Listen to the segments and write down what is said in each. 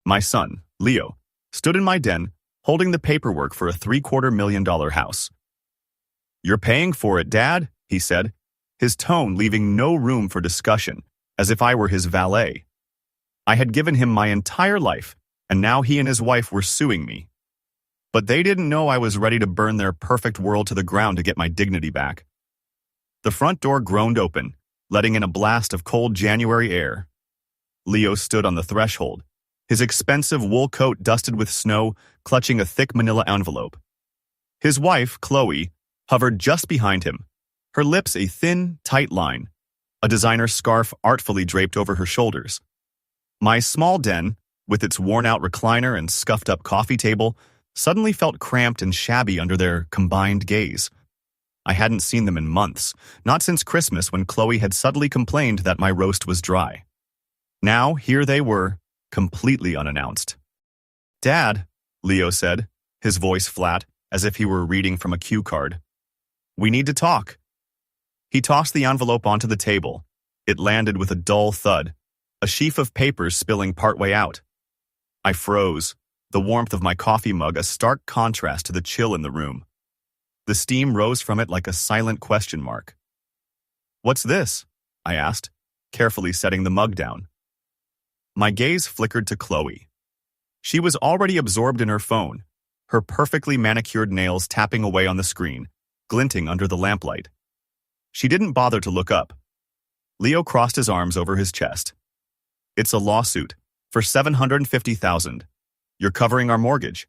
My son, Leo, stood in my den, holding the paperwork for a $750,000 house. "You're paying for it, Dad," he said, his tone leaving no room for discussion, as if I were his valet. I had given him my entire life, and now he and his wife were suing me. But they didn't know I was ready to burn their perfect world to the ground to get my dignity back. The front door groaned open, letting in a blast of cold January air. Leo stood on the threshold, his expensive wool coat dusted with snow, clutching a thick manila envelope. His wife, Chloe, hovered just behind him, her lips a thin, tight line, a designer scarf artfully draped over her shoulders. My small den, with its worn-out recliner and scuffed-up coffee table, suddenly felt cramped and shabby under their combined gaze. I hadn't seen them in months, not since Christmas when Chloe had subtly complained that my roast was dry. Now, here they were, completely unannounced. "Dad," Leo said, his voice flat, as if he were reading from a cue card. "We need to talk." He tossed the envelope onto the table. It landed with a dull thud, a sheaf of papers spilling partway out. I froze, the warmth of my coffee mug a stark contrast to the chill in the room. The steam rose from it like a silent question mark. "What's this?" I asked, carefully setting the mug down. My gaze flickered to Chloe. She was already absorbed in her phone, her perfectly manicured nails tapping away on the screen, glinting under the lamplight. She didn't bother to look up. Leo crossed his arms over his chest. "It's a lawsuit, for $750,000. You're covering our mortgage."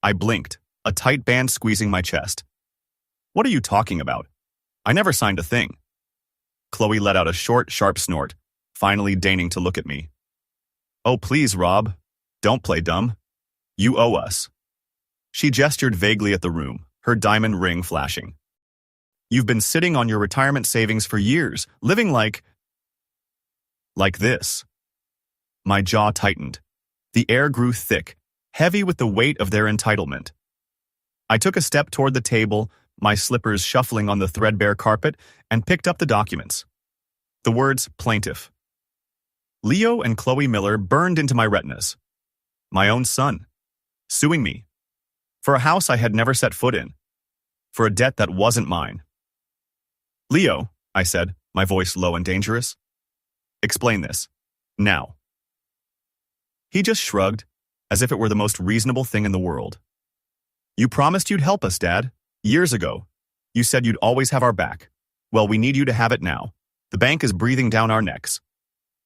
I blinked, a tight band squeezing my chest. "What are you talking about? I never signed a thing." Chloe let out a short, sharp snort, finally deigning to look at me. "Oh, please, Rob. Don't play dumb. You owe us." She gestured vaguely at the room, her diamond ring flashing. "You've been sitting on your retirement savings for years, living like this." My jaw tightened. The air grew thick, heavy with the weight of their entitlement. I took a step toward the table, my slippers shuffling on the threadbare carpet, and picked up the documents. The words plaintiff. Leo and Chloe Miller burned into my retinas. My own son, suing me. For a house I had never set foot in. For a debt that wasn't mine. "Leo," I said, my voice low and dangerous. "Explain this. Now." He just shrugged, as if it were the most reasonable thing in the world. "You promised you'd help us, Dad. Years ago. You said you'd always have our back. Well, we need you to have it now. The bank is breathing down our necks."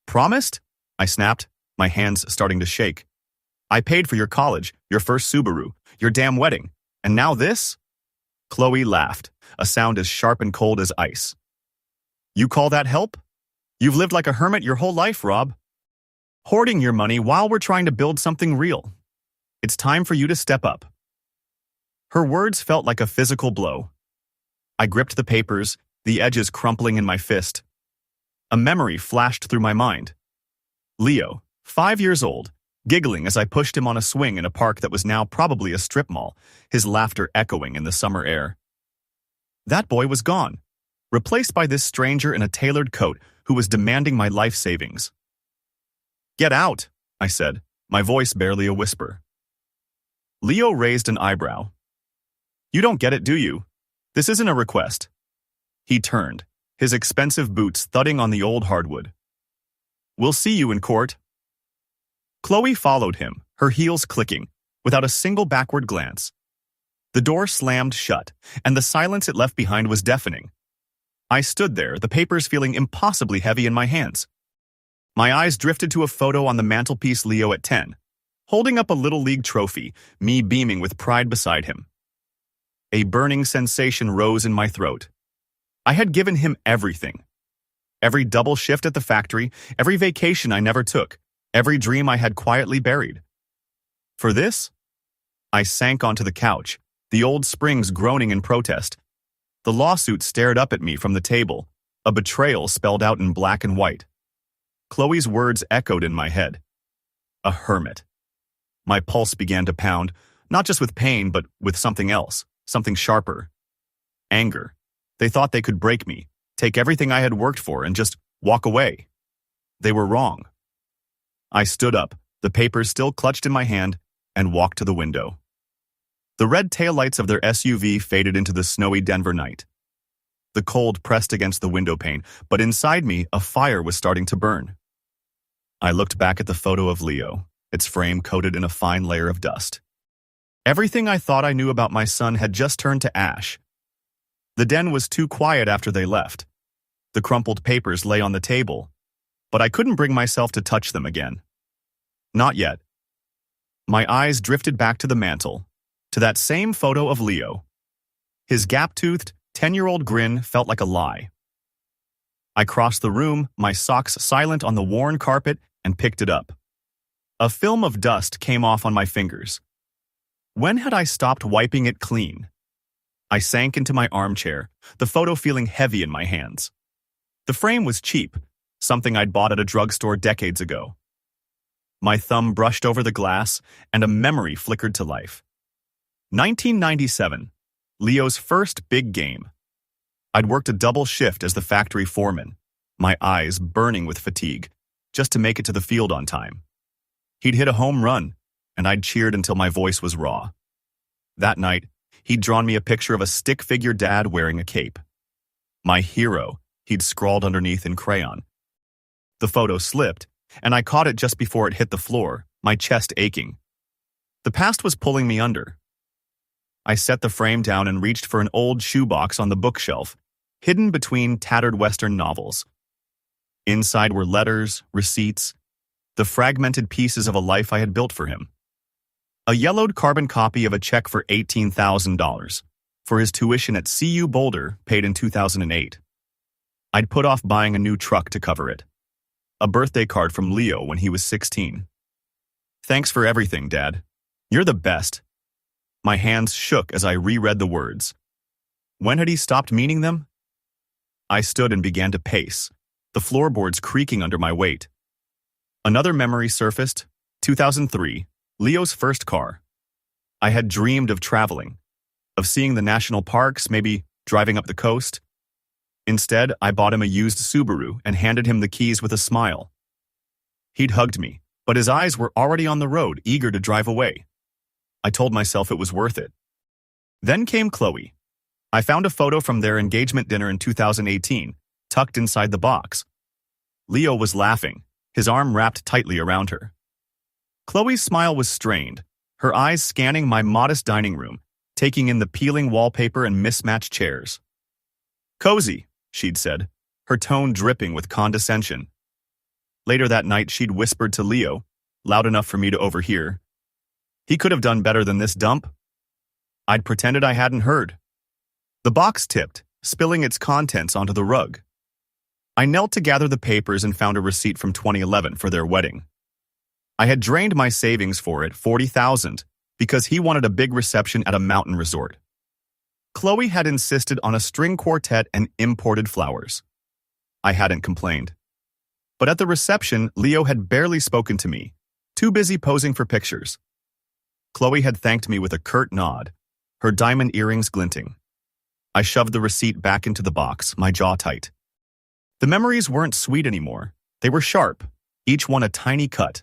"Promised?" I snapped, my hands starting to shake. "I paid for your college, your first Subaru, your damn wedding, and now this?" Chloe laughed, a sound as sharp and cold as ice. "You call that help? You've lived like a hermit your whole life, Rob. Hoarding your money while we're trying to build something real. It's time for you to step up." Her words felt like a physical blow. I gripped the papers, the edges crumpling in my fist. A memory flashed through my mind. Leo, 5 years old, giggling as I pushed him on a swing in a park that was now probably a strip mall, his laughter echoing in the summer air. That boy was gone, replaced by this stranger in a tailored coat who was demanding my life savings. "Get out," I said, my voice barely a whisper. Leo raised an eyebrow. "You don't get it, do you? This isn't a request." He turned, his expensive boots thudding on the old hardwood. "We'll see you in court." Chloe followed him, her heels clicking, without a single backward glance. The door slammed shut, and the silence it left behind was deafening. I stood there, the papers feeling impossibly heavy in my hands. My eyes drifted to a photo on the mantelpiece, Leo at 10, holding up a Little League trophy, me beaming with pride beside him. A burning sensation rose in my throat. I had given him everything. Every double shift at the factory, every vacation I never took, every dream I had quietly buried. For this? I sank onto the couch, the old springs groaning in protest. The lawsuit stared up at me from the table, a betrayal spelled out in black and white. Chloe's words echoed in my head. A hermit. My pulse began to pound, not just with pain, but with something else, something sharper. Anger. They thought they could break me, take everything I had worked for, and just walk away. They were wrong. I stood up, the papers still clutched in my hand, and walked to the window. The red taillights of their SUV faded into the snowy Denver night. The cold pressed against the window pane, but inside me, a fire was starting to burn. I looked back at the photo of Leo, its frame coated in a fine layer of dust. Everything I thought I knew about my son had just turned to ash. The den was too quiet after they left. The crumpled papers lay on the table, but I couldn't bring myself to touch them again. Not yet. My eyes drifted back to the mantel, to that same photo of Leo. His gap-toothed, 10-year-old grin felt like a lie. I crossed the room, my socks silent on the worn carpet, and picked it up. A film of dust came off on my fingers. When had I stopped wiping it clean? I sank into my armchair, the photo feeling heavy in my hands. The frame was cheap, something I'd bought at a drugstore decades ago. My thumb brushed over the glass, and a memory flickered to life. 1997, Leo's first big game. I'd worked a double shift as the factory foreman, my eyes burning with fatigue, just to make it to the field on time. He'd hit a home run, and I'd cheered until my voice was raw. That night, he'd drawn me a picture of a stick-figure dad wearing a cape. My hero, he'd scrawled underneath in crayon. The photo slipped, and I caught it just before it hit the floor, my chest aching. The past was pulling me under. I set the frame down and reached for an old shoebox on the bookshelf, hidden between tattered Western novels. Inside were letters, receipts, the fragmented pieces of a life I had built for him. A yellowed carbon copy of a check for $18,000 for his tuition at CU Boulder, paid in 2008. I'd put off buying a new truck to cover it. A birthday card from Leo when he was 16. "Thanks for everything, Dad. You're the best." My hands shook as I reread the words. When had he stopped meaning them? I stood and began to pace, the floorboards creaking under my weight. Another memory surfaced, 2003, Leo's first car. I had dreamed of traveling, of seeing the national parks, maybe driving up the coast. Instead, I bought him a used Subaru and handed him the keys with a smile. He'd hugged me, but his eyes were already on the road, eager to drive away. I told myself it was worth it. Then came Chloe. I found a photo from their engagement dinner in 2018, tucked inside the box. Leo was laughing, his arm wrapped tightly around her. Chloe's smile was strained, her eyes scanning my modest dining room, taking in the peeling wallpaper and mismatched chairs. "Cozy," she'd said, her tone dripping with condescension. Later that night, she'd whispered to Leo, loud enough for me to overhear, "He could have done better than this dump." I'd pretended I hadn't heard. The box tipped, spilling its contents onto the rug. I knelt to gather the papers and found a receipt from 2011 for their wedding. I had drained my savings for it, $40,000, because he wanted a big reception at a mountain resort. Chloe had insisted on a string quartet and imported flowers. I hadn't complained. But at the reception, Leo had barely spoken to me, too busy posing for pictures. Chloe had thanked me with a curt nod, her diamond earrings glinting. I shoved the receipt back into the box, my jaw tight. The memories weren't sweet anymore. They were sharp, each one a tiny cut.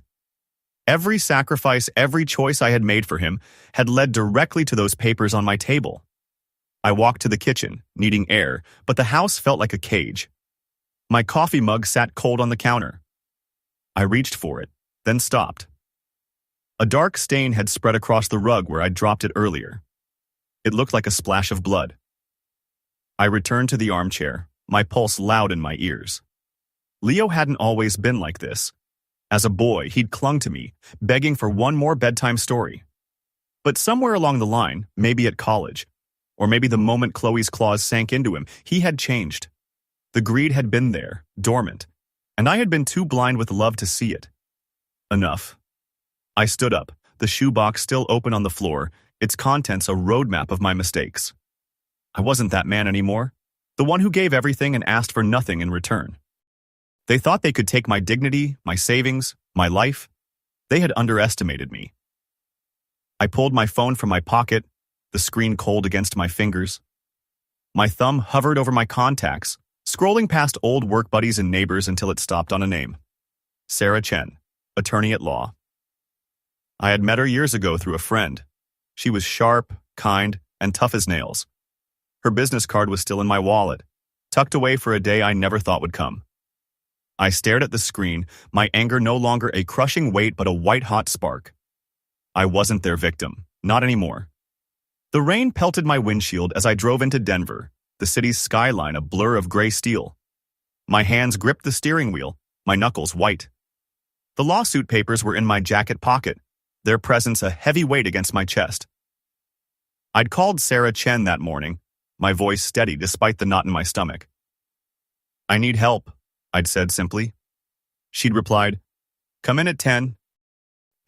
Every sacrifice, every choice I had made for him had led directly to those papers on my table. I walked to the kitchen, needing air, but the house felt like a cage. My coffee mug sat cold on the counter. I reached for it, then stopped. A dark stain had spread across the rug where I'd dropped it earlier. It looked like a splash of blood. I returned to the armchair, my pulse loud in my ears. Leo hadn't always been like this. As a boy, he'd clung to me, begging for one more bedtime story. But somewhere along the line, maybe at college, or maybe the moment Chloe's claws sank into him, he had changed. The greed had been there, dormant, and I had been too blind with love to see it. Enough. I stood up, the shoebox still open on the floor, its contents a roadmap of my mistakes. I wasn't that man anymore, the one who gave everything and asked for nothing in return. They thought they could take my dignity, my savings, my life. They had underestimated me. I pulled my phone from my pocket, the screen cold against my fingers. My thumb hovered over my contacts, scrolling past old work buddies and neighbors until it stopped on a name. Sarah Chen, attorney at law. I had met her years ago through a friend. She was sharp, kind, and tough as nails. Her business card was still in my wallet, tucked away for a day I never thought would come. I stared at the screen, my anger no longer a crushing weight but a white-hot spark. I wasn't their victim, not anymore. The rain pelted my windshield as I drove into Denver, the city's skyline a blur of gray steel. My hands gripped the steering wheel, my knuckles white. The lawsuit papers were in my jacket pocket, their presence a heavy weight against my chest. I'd called Sarah Chen that morning, my voice steady despite the knot in my stomach. "I need help," I'd said simply. She'd replied, "Come in at 10.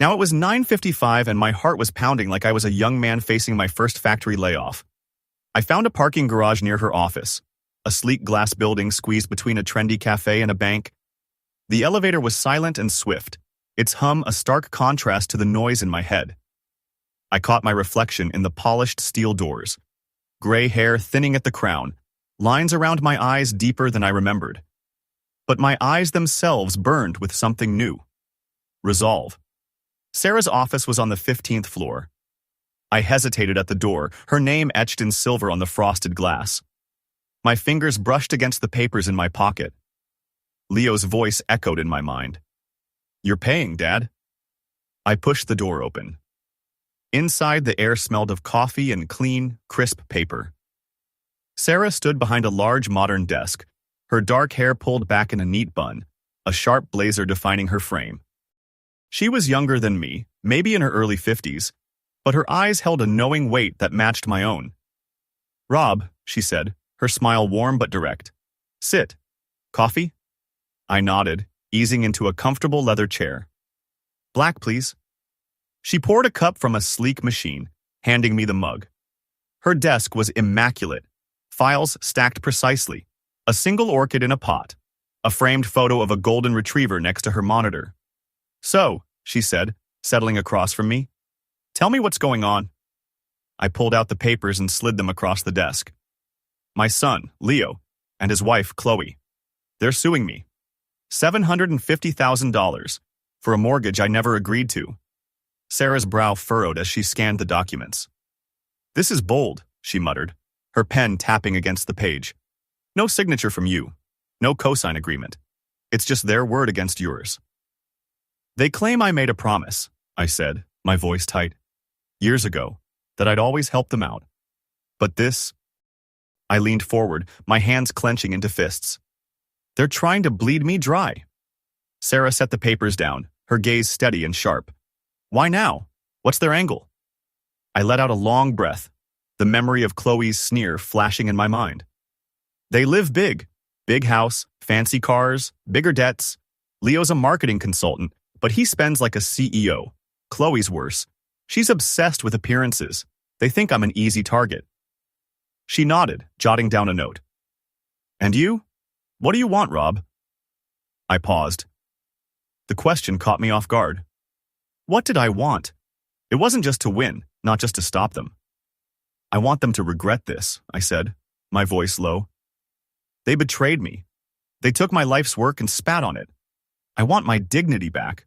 Now it was 9:55 and my heart was pounding like I was a young man facing my first factory layoff. I found a parking garage near her office, a sleek glass building squeezed between a trendy cafe and a bank. The elevator was silent and swift, its hum a stark contrast to the noise in my head. I caught my reflection in the polished steel doors, gray hair thinning at the crown, lines around my eyes deeper than I remembered. But my eyes themselves burned with something new. Resolve. Sarah's office was on the 15th floor. I hesitated at the door, her name etched in silver on the frosted glass. My fingers brushed against the papers in my pocket. Leo's voice echoed in my mind. "You're paying, Dad." I pushed the door open. Inside, the air smelled of coffee and clean, crisp paper. Sarah stood behind a large modern desk, her dark hair pulled back in a neat bun, a sharp blazer defining her frame. She was younger than me, maybe in her early 50s, but her eyes held a knowing weight that matched my own. "Rob," she said, her smile warm but direct. "Sit. Coffee?" I nodded, easing into a comfortable leather chair. "Black, please." She poured a cup from a sleek machine, handing me the mug. Her desk was immaculate, files stacked precisely, a single orchid in a pot, a framed photo of a golden retriever next to her monitor. "So," she said, settling across from me, "tell me what's going on." I pulled out the papers and slid them across the desk. "My son, Leo, and his wife, Chloe. They're suing me. $750,000 for a mortgage I never agreed to." Sarah's brow furrowed as she scanned the documents. "This is bold," she muttered, her pen tapping against the page. "No signature from you. No cosign agreement. It's just their word against yours." "They claim I made a promise," I said, my voice tight, "years ago, that I'd always help them out. But this..." I leaned forward, my hands clenching into fists. "They're trying to bleed me dry." Sarah set the papers down, her gaze steady and sharp. "Why now? What's their angle?" I let out a long breath, the memory of Chloe's sneer flashing in my mind. "They live big. Big house, fancy cars, bigger debts. Leo's a marketing consultant, but he spends like a CEO. Chloe's worse. She's obsessed with appearances. They think I'm an easy target." She nodded, jotting down a note. "And you? What do you want, Rob?" I paused. The question caught me off guard. What did I want? It wasn't just to win, not just to stop them. "I want them to regret this," I said, my voice low. "They betrayed me. They took my life's work and spat on it. I want my dignity back."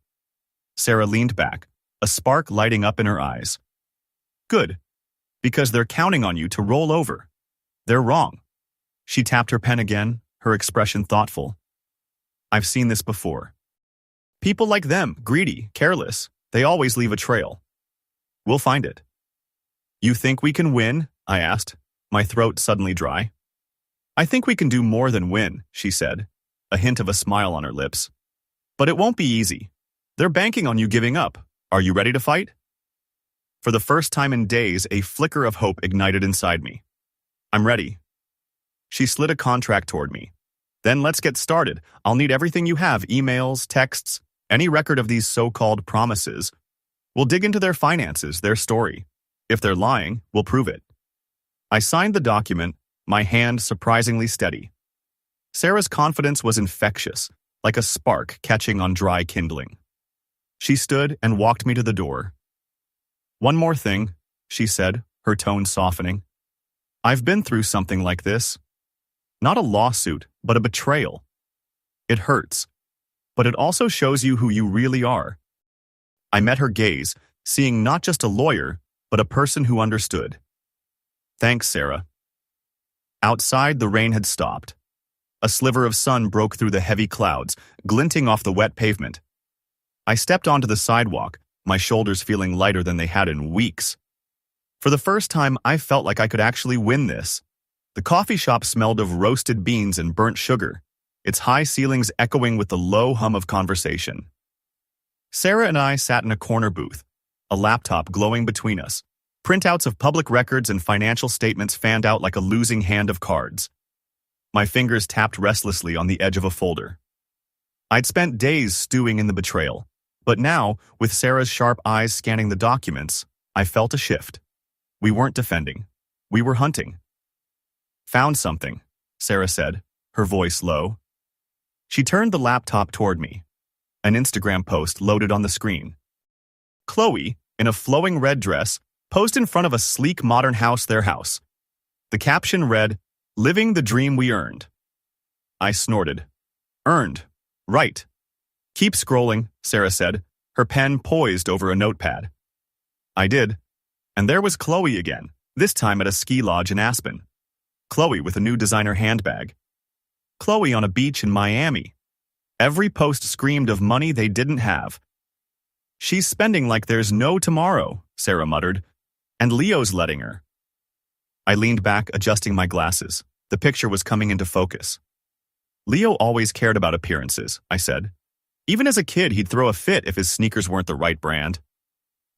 Sarah leaned back, a spark lighting up in her eyes. "Good, because they're counting on you to roll over. They're wrong." She tapped her pen again, her expression thoughtful. "I've seen this before. People like them, greedy, careless, they always leave a trail. We'll find it." "You think we can win?" I asked, my throat suddenly dry. "I think we can do more than win," she said, a hint of a smile on her lips. "But it won't be easy. They're banking on you giving up. Are you ready to fight?" For the first time in days, a flicker of hope ignited inside me. "I'm ready." She slid a contract toward me. "Then let's get started. I'll need everything you have, emails, texts, any record of these so-called promises. We'll dig into their finances, their story. If they're lying, we'll prove it." I signed the document, my hand surprisingly steady. Sarah's confidence was infectious, like a spark catching on dry kindling. She stood and walked me to the door. "One more thing," she said, her tone softening. "I've been through something like this. Not a lawsuit, but a betrayal. It hurts, but it also shows you who you really are." I met her gaze, seeing not just a lawyer, but a person who understood. Thanks, Sarah. Outside, the rain had stopped. A sliver of sun broke through the heavy clouds, glinting off the wet pavement. I stepped onto the sidewalk, my shoulders feeling lighter than they had in weeks. For the first time, I felt like I could actually win this. The coffee shop smelled of roasted beans and burnt sugar, its high ceilings echoing with the low hum of conversation. Sarah and I sat in a corner booth, a laptop glowing between us. Printouts of public records and financial statements fanned out like a losing hand of cards. My fingers tapped restlessly on the edge of a folder. I'd spent days stewing in the betrayal, but now, with Sarah's sharp eyes scanning the documents, I felt a shift. We weren't defending. We were hunting. Found something, Sarah said, her voice low. She turned the laptop toward me. An Instagram post loaded on the screen. Chloe, in a flowing red dress, posed in front of a sleek modern house, their house. The caption read, "Living the dream we earned." I snorted. Earned. Right. Keep scrolling, Sarah said, her pen poised over a notepad. I did. And there was Chloe again, this time at a ski lodge in Aspen. Chloe with a new designer handbag. Chloe on a beach in Miami. Every post screamed of money they didn't have. She's spending like there's no tomorrow, Sarah muttered, and Leo's letting her. I leaned back, adjusting my glasses. The picture was coming into focus. Leo always cared about appearances, I said. Even as a kid, he'd throw a fit if his sneakers weren't the right brand.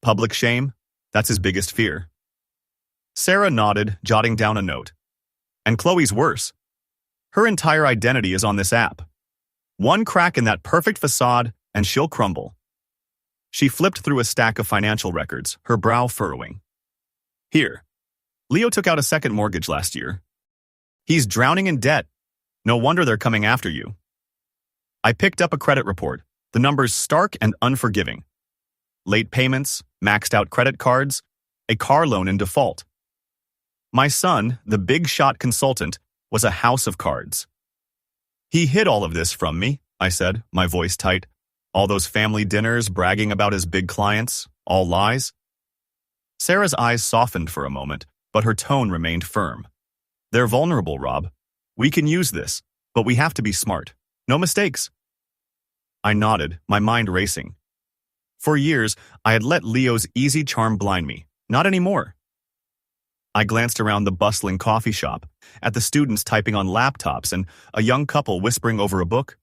Public shame? That's his biggest fear. Sarah nodded, jotting down a note. And Chloe's worse. Her entire identity is on this app. One crack in that perfect facade, and she'll crumble. She flipped through a stack of financial records, her brow furrowing. Here. Leo took out a second mortgage last year. He's drowning in debt. No wonder they're coming after you. I picked up a credit report, the numbers stark and unforgiving. Late payments, maxed out credit cards, a car loan in default. My son, the big shot consultant, was a house of cards. He hid all of this from me, I said, my voice tight. All those family dinners bragging about his big clients, all lies. Sarah's eyes softened for a moment, but her tone remained firm. They're vulnerable, Rob. We can use this, but we have to be smart. No mistakes. I nodded, my mind racing. For years, I had let Leo's easy charm blind me. Not anymore. I glanced around the bustling coffee shop, at the students typing on laptops and a young couple whispering over a book.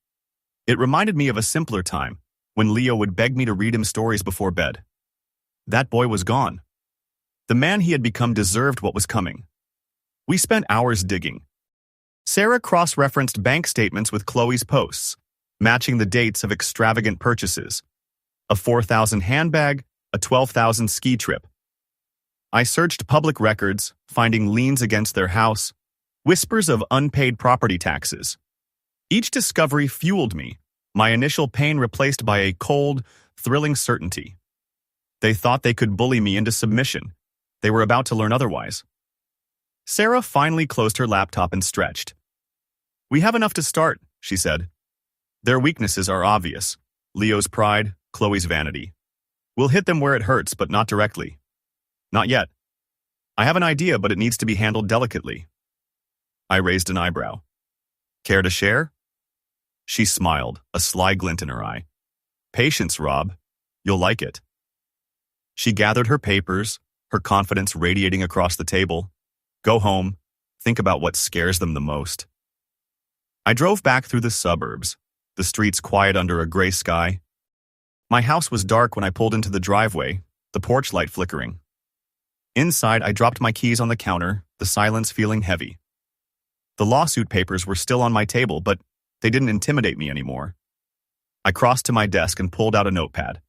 It reminded me of a simpler time, when Leo would beg me to read him stories before bed. That boy was gone. The man he had become deserved what was coming. We spent hours digging. Sarah cross-referenced bank statements with Chloe's posts, matching the dates of extravagant purchases. A $4,000 handbag, a $12,000 ski trip. I searched public records, finding liens against their house, whispers of unpaid property taxes. Each discovery fueled me, my initial pain replaced by a cold, thrilling certainty. They thought they could bully me into submission. They were about to learn otherwise. Sarah finally closed her laptop and stretched. We have enough to start, she said. Their weaknesses are obvious. Leo's pride, Chloe's vanity. We'll hit them where it hurts, but not directly. Not yet. I have an idea, but it needs to be handled delicately. I raised an eyebrow. Care to share? She smiled, a sly glint in her eye. Patience, Rob. You'll like it. She gathered her papers, her confidence radiating across the table. Go home. Think about what scares them the most. I drove back through the suburbs, the streets quiet under a gray sky. My house was dark when I pulled into the driveway, the porch light flickering. Inside, I dropped my keys on the counter, the silence feeling heavy. The lawsuit papers were still on my table, but they didn't intimidate me anymore. I crossed to my desk and pulled out a notepad.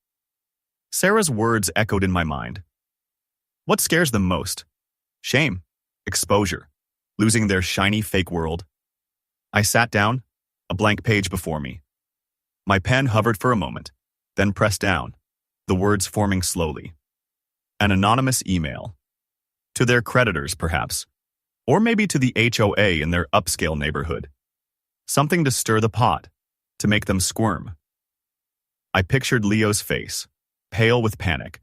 Sarah's words echoed in my mind. What scares them most? Shame, exposure, losing their shiny fake world. I sat down, a blank page before me. My pen hovered for a moment, then pressed down, the words forming slowly. An anonymous email. To their creditors, perhaps. Or maybe to the HOA in their upscale neighborhood. Something to stir the pot, to make them squirm. I pictured Leo's face, pale with panic,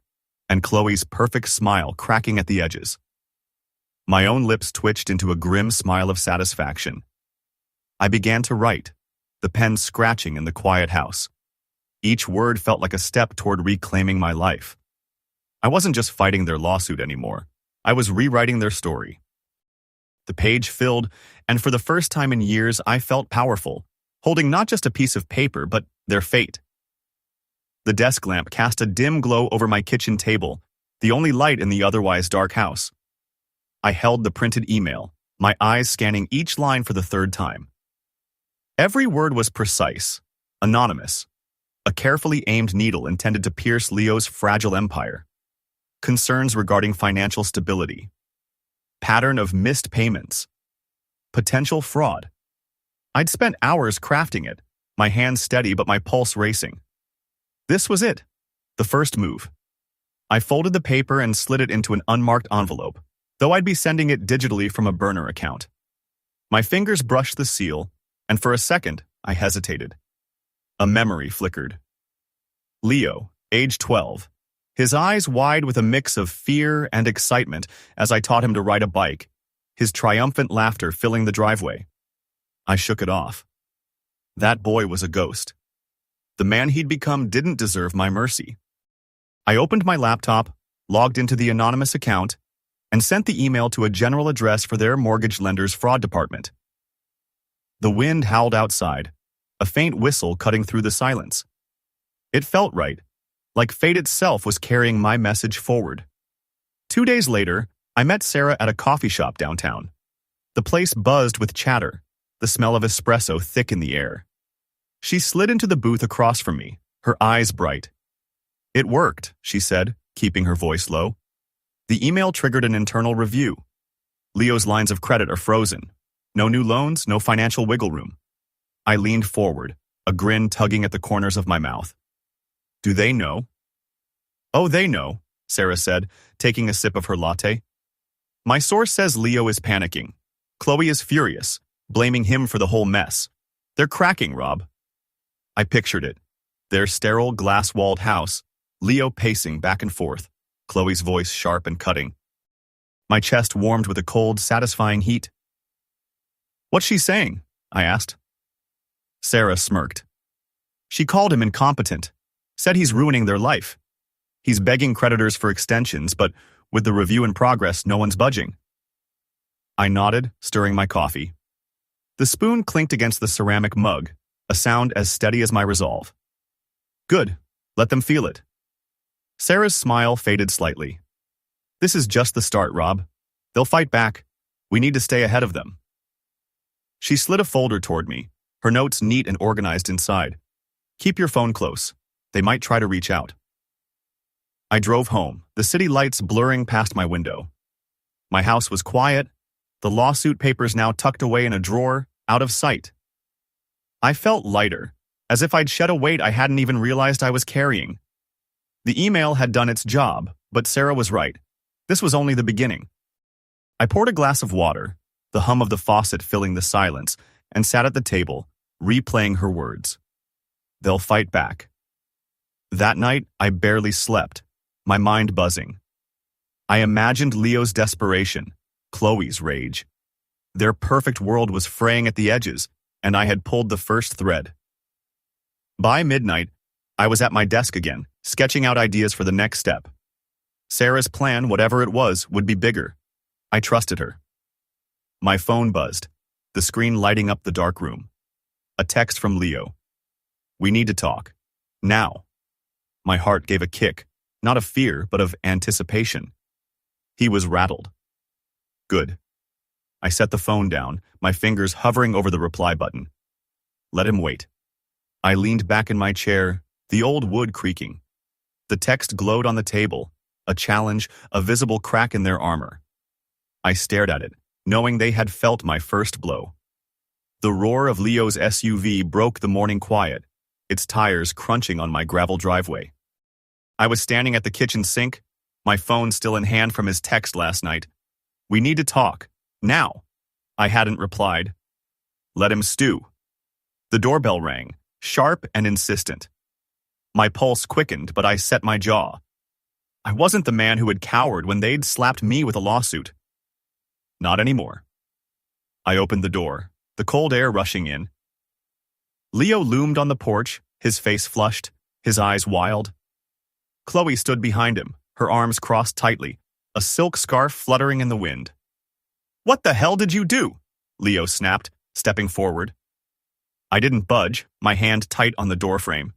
and Chloe's perfect smile cracking at the edges. My own lips twitched into a grim smile of satisfaction. I began to write, the pen scratching in the quiet house. Each word felt like a step toward reclaiming my life. I wasn't just fighting their lawsuit anymore. I was rewriting their story. The page filled, and for the first time in years, I felt powerful, holding not just a piece of paper, but their fate. The desk lamp cast a dim glow over my kitchen table, the only light in the otherwise dark house. I held the printed email, my eyes scanning each line for the third time. Every word was precise, anonymous, a carefully aimed needle intended to pierce Leo's fragile empire. Concerns regarding financial stability, pattern of missed payments, potential fraud. I'd spent hours crafting it, my hands steady but my pulse racing. This was it, the first move. I folded the paper and slid it into an unmarked envelope, though I'd be sending it digitally from a burner account. My fingers brushed the seal, and for a second, I hesitated. A memory flickered. Leo, age 12, his eyes wide with a mix of fear and excitement as I taught him to ride a bike, his triumphant laughter filling the driveway. I shook it off. That boy was a ghost. The man he'd become didn't deserve my mercy. I opened my laptop, logged into the anonymous account, and sent the email to a general address for their mortgage lender's fraud department. The wind howled outside, a faint whistle cutting through the silence. It felt right, like fate itself was carrying my message forward. 2 days later, I met Sarah at a coffee shop downtown. The place buzzed with chatter, the smell of espresso thick in the air. She slid into the booth across from me, her eyes bright. "It worked," she said, keeping her voice low. The email triggered an internal review. Leo's lines of credit are frozen. No new loans, no financial wiggle room. I leaned forward, a grin tugging at the corners of my mouth. "Do they know?" "Oh, they know," Sarah said, taking a sip of her latte. "My source says Leo is panicking. Chloe is furious, blaming him for the whole mess. They're cracking, Rob." I pictured it. Their sterile, glass-walled house, Leo pacing back and forth, Chloe's voice sharp and cutting. My chest warmed with a cold, satisfying heat. "What's she saying?" I asked. Sarah smirked. "She called him incompetent, said he's ruining their life. He's begging creditors for extensions, but with the review in progress, no one's budging." I nodded, stirring my coffee. The spoon clinked against the ceramic mug, a sound as steady as my resolve. "Good. Let them feel it." Sarah's smile faded slightly. "This is just the start, Rob. They'll fight back. We need to stay ahead of them." She slid a folder toward me, her notes neat and organized inside. "Keep your phone close. They might try to reach out." I drove home, the city lights blurring past my window. My house was quiet, the lawsuit papers now tucked away in a drawer, out of sight. I felt lighter, as if I'd shed a weight I hadn't even realized I was carrying. The email had done its job, but Sarah was right. This was only the beginning. I poured a glass of water, the hum of the faucet filling the silence, and sat at the table, replaying her words. "They'll fight back." That night, I barely slept, my mind buzzing. I imagined Leo's desperation, Chloe's rage. Their perfect world was fraying at the edges, and I had pulled the first thread. By midnight, I was at my desk again, sketching out ideas for the next step. Sarah's plan, whatever it was, would be bigger. I trusted her. My phone buzzed, the screen lighting up the dark room. A text from Leo. "We need to talk. Now." My heart gave a kick, not of fear, but of anticipation. He was rattled. Good. I set the phone down, my fingers hovering over the reply button. Let him wait. I leaned back in my chair, the old wood creaking. The text glowed on the table, a challenge, a visible crack in their armor. I stared at it, knowing they had felt my first blow. The roar of Leo's SUV broke the morning quiet, its tires crunching on my gravel driveway. I was standing at the kitchen sink, my phone still in hand from his text last night. "We need to talk. Now." I hadn't replied. "Let him stew." The doorbell rang, sharp and insistent. My pulse quickened, but I set my jaw. I wasn't the man who had cowered when they'd slapped me with a lawsuit. Not anymore. I opened the door, the cold air rushing in. Leo loomed on the porch, his face flushed, his eyes wild. Chloe stood behind him, her arms crossed tightly, a silk scarf fluttering in the wind. "What the hell did you do?" Leo snapped, stepping forward. I didn't budge, my hand tight on the doorframe.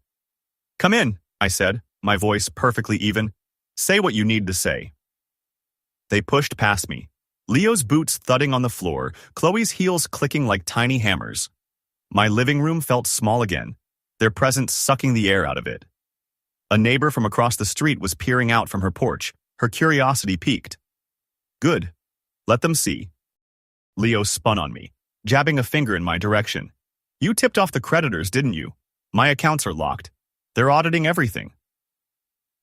"Come in," I said, my voice perfectly even. "Say what you need to say." They pushed past me, Leo's boots thudding on the floor, Chloe's heels clicking like tiny hammers. My living room felt small again, their presence sucking the air out of it. A neighbor from across the street was peering out from her porch, her curiosity piqued. "Good. Let them see." Leo spun on me, jabbing a finger in my direction. "You tipped off the creditors, didn't you? My accounts are locked. They're auditing everything."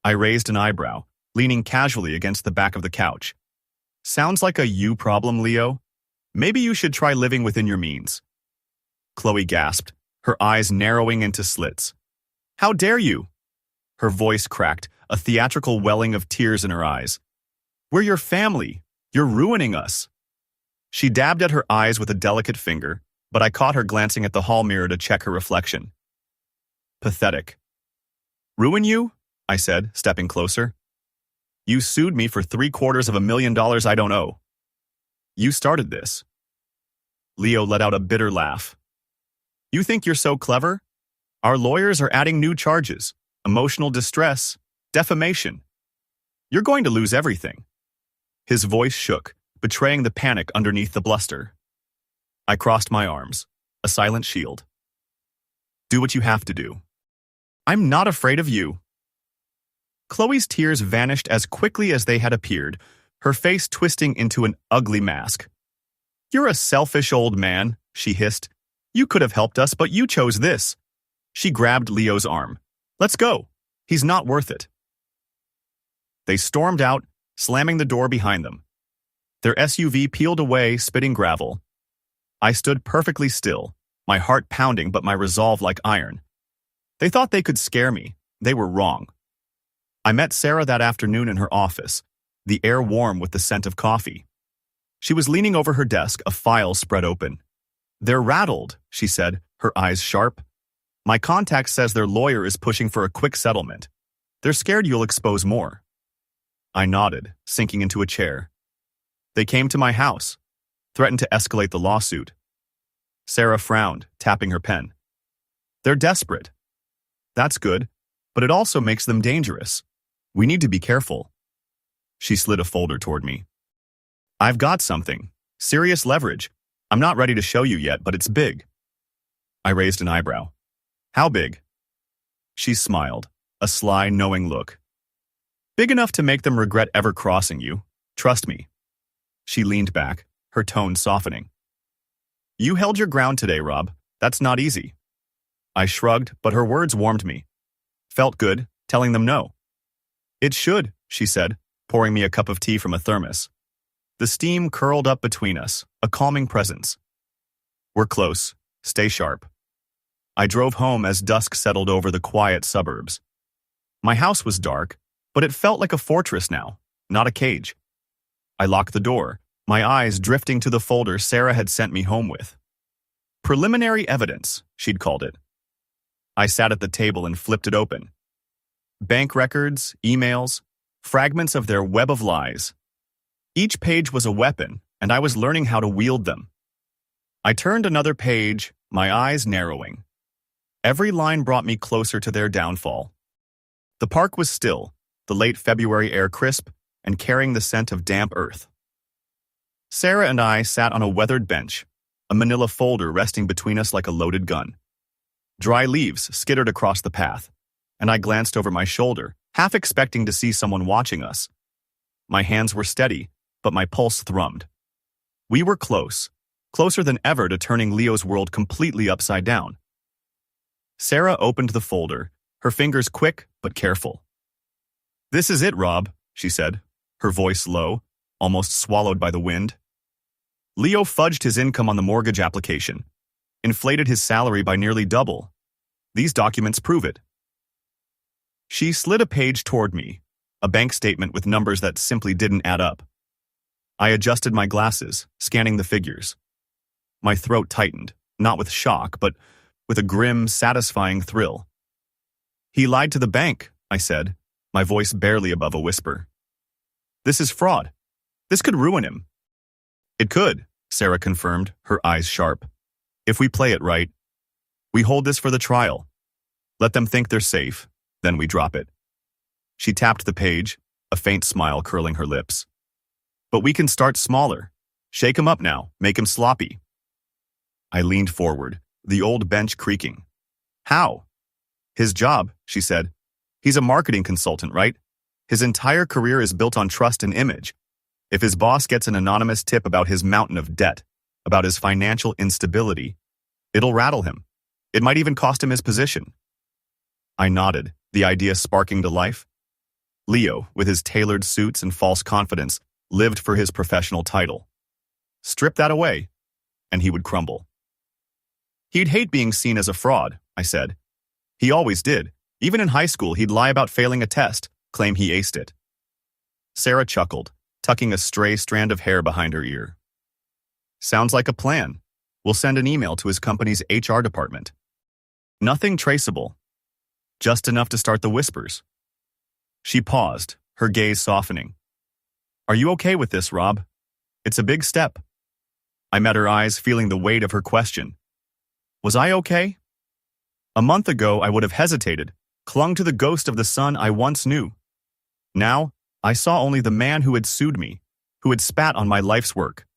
I raised an eyebrow, leaning casually against the back of the couch. "Sounds like a you problem, Leo. Maybe you should try living within your means." Chloe gasped, her eyes narrowing into slits. "How dare you?" Her voice cracked, a theatrical welling of tears in her eyes. "We're your family. You're ruining us." She dabbed at her eyes with a delicate finger, but I caught her glancing at the hall mirror to check her reflection. Pathetic. "Ruin you?" I said, stepping closer. "You sued me for $750,000 I don't owe. You started this." Leo let out a bitter laugh. "You think you're so clever? Our lawyers are adding new charges, emotional distress, defamation. You're going to lose everything." His voice shook, betraying the panic underneath the bluster. I crossed my arms, a silent shield. "Do what you have to do. I'm not afraid of you." Chloe's tears vanished as quickly as they had appeared, her face twisting into an ugly mask. "You're a selfish old man," she hissed. "You could have helped us, but you chose this." She grabbed Leo's arm. "Let's go. He's not worth it." They stormed out, slamming the door behind them. Their SUV peeled away, spitting gravel. I stood perfectly still, my heart pounding but my resolve like iron. They thought they could scare me. They were wrong. I met Sarah that afternoon in her office, the air warm with the scent of coffee. She was leaning over her desk, a file spread open. "They're rattled," she said, her eyes sharp. "My contact says their lawyer is pushing for a quick settlement. They're scared you'll expose more." I nodded, sinking into a chair. "They came to my house, threatened to escalate the lawsuit." Sarah frowned, tapping her pen. "They're desperate." "That's good, but it also makes them dangerous. We need to be careful." She slid a folder toward me. "I've got something. Serious leverage. I'm not ready to show you yet, but it's big." I raised an eyebrow. "How big?" She smiled, a sly, knowing look. "Big enough to make them regret ever crossing you. Trust me." She leaned back, her tone softening. "You held your ground today, Rob. That's not easy." I shrugged, but her words warmed me. Felt good, telling them no. "It should," she said, pouring me a cup of tea from a thermos. The steam curled up between us, a calming presence. "We're close. Stay sharp." I drove home as dusk settled over the quiet suburbs. My house was dark, but it felt like a fortress now, not a cage. I locked the door, my eyes drifting to the folder Sarah had sent me home with. Preliminary evidence, she'd called it. I sat at the table and flipped it open. Bank records, emails, fragments of their web of lies. Each page was a weapon, and I was learning how to wield them. I turned another page, my eyes narrowing. Every line brought me closer to their downfall. The park was still, the late February air crisp, and carrying the scent of damp earth. Sarah and I sat on a weathered bench, a manila folder resting between us like a loaded gun. Dry leaves skittered across the path, and I glanced over my shoulder, half expecting to see someone watching us. My hands were steady, but my pulse thrummed. We were close, closer than ever to turning Leo's world completely upside down. Sarah opened the folder, her fingers quick but careful. "This is it, Rob," she said, her voice low, almost swallowed by the wind. "Leo fudged his income on the mortgage application, inflated his salary by nearly double. These documents prove it." She slid a page toward me, a bank statement with numbers that simply didn't add up. I adjusted my glasses, scanning the figures. My throat tightened, not with shock, but with a grim, satisfying thrill. "He lied to the bank," I said, my voice barely above a whisper. "This is fraud. This could ruin him." "It could," Sarah confirmed, her eyes sharp. "If we play it right. We hold this for the trial. Let them think they're safe, then we drop it." She tapped the page, a faint smile curling her lips. "But we can start smaller. Shake him up now, make him sloppy." I leaned forward, the old bench creaking. "How?" "His job," she said. "He's a marketing consultant, right? His entire career is built on trust and image. If his boss gets an anonymous tip about his mountain of debt, about his financial instability, it'll rattle him. It might even cost him his position." I nodded, the idea sparking to life. Leo, with his tailored suits and false confidence, lived for his professional title. Strip that away, and he would crumble. "He'd hate being seen as a fraud," I said. "He always did. Even in high school, he'd lie about failing a test, claim he aced it." Sarah chuckled, tucking a stray strand of hair behind her ear. "Sounds like a plan. We'll send an email to his company's HR department. Nothing traceable. Just enough to start the whispers." She paused, her gaze softening. "Are you okay with this, Rob? It's a big step." I met her eyes, feeling the weight of her question. Was I okay? A month ago, I would have hesitated, clung to the ghost of the son I once knew. Now, I saw only the man who had sued me, who had spat on my life's work.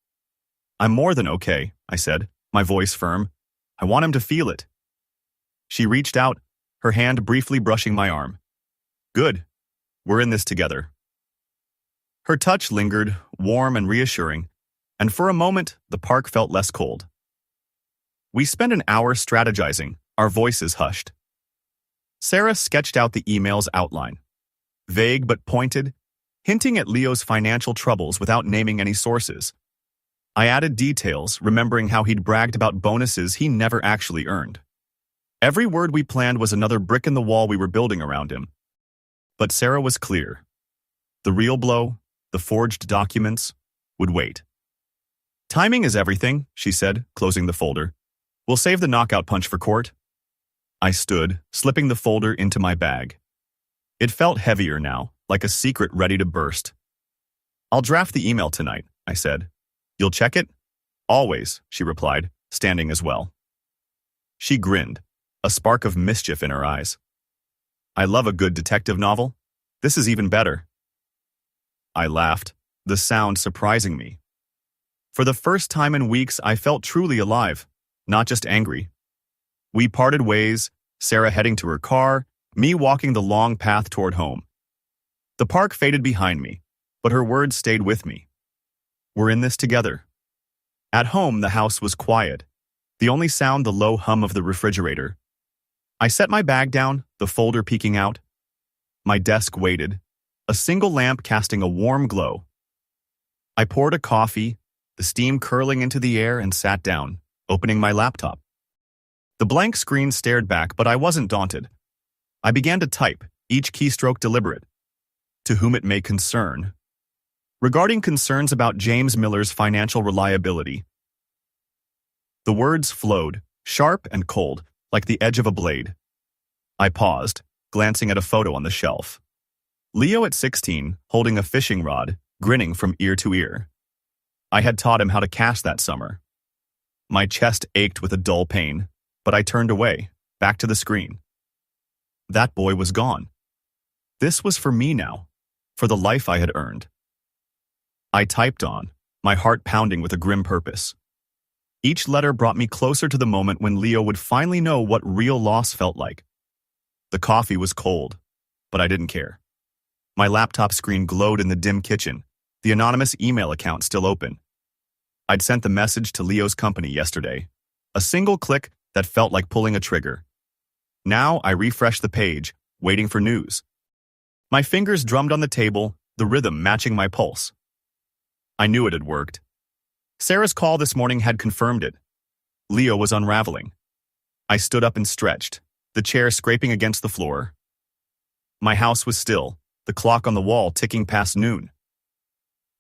"I'm more than okay," I said, my voice firm. "I want him to feel it." She reached out, her hand briefly brushing my arm. "Good. We're in this together." Her touch lingered, warm and reassuring, and for a moment, the park felt less cold. We spent an hour strategizing, our voices hushed. Sarah sketched out the email's outline. Vague but pointed, hinting at Leo's financial troubles without naming any sources. I added details, remembering how he'd bragged about bonuses he never actually earned. Every word we planned was another brick in the wall we were building around him. But Sarah was clear. The real blow, the forged documents, would wait. "Timing is everything," she said, closing the folder. "We'll save the knockout punch for court." I stood, slipping the folder into my bag. It felt heavier now, like a secret ready to burst. "I'll draft the email tonight," I said. "You'll check it?" "Always," she replied, standing as well. She grinned, a spark of mischief in her eyes. "I love a good detective novel. This is even better." I laughed, the sound surprising me. For the first time in weeks, I felt truly alive, not just angry. We parted ways, Sarah heading to her car, me walking the long path toward home. The park faded behind me, but her words stayed with me. We're in this together. At home, the house was quiet, the only sound the low hum of the refrigerator. I set my bag down, the folder peeking out. My desk waited, a single lamp casting a warm glow. I poured a coffee, the steam curling into the air, and sat down, opening my laptop. The blank screen stared back, but I wasn't daunted. I began to type, each keystroke deliberate. To whom it may concern. Regarding concerns about James Miller's financial reliability. The words flowed, sharp and cold, like the edge of a blade. I paused, glancing at a photo on the shelf. Leo at 16, holding a fishing rod, grinning from ear to ear. I had taught him how to cast that summer. My chest ached with a dull pain, but I turned away, back to the screen. That boy was gone. This was for me now, for the life I had earned. I typed on, my heart pounding with a grim purpose. Each letter brought me closer to the moment when Leo would finally know what real loss felt like. The coffee was cold, but I didn't care. My laptop screen glowed in the dim kitchen, the anonymous email account still open. I'd sent the message to Leo's company yesterday, a single click that felt like pulling a trigger. Now I refreshed the page, waiting for news. My fingers drummed on the table, the rhythm matching my pulse. I knew it had worked. Sarah's call this morning had confirmed it. Leo was unraveling. I stood up and stretched, the chair scraping against the floor. My house was still, the clock on the wall ticking past noon.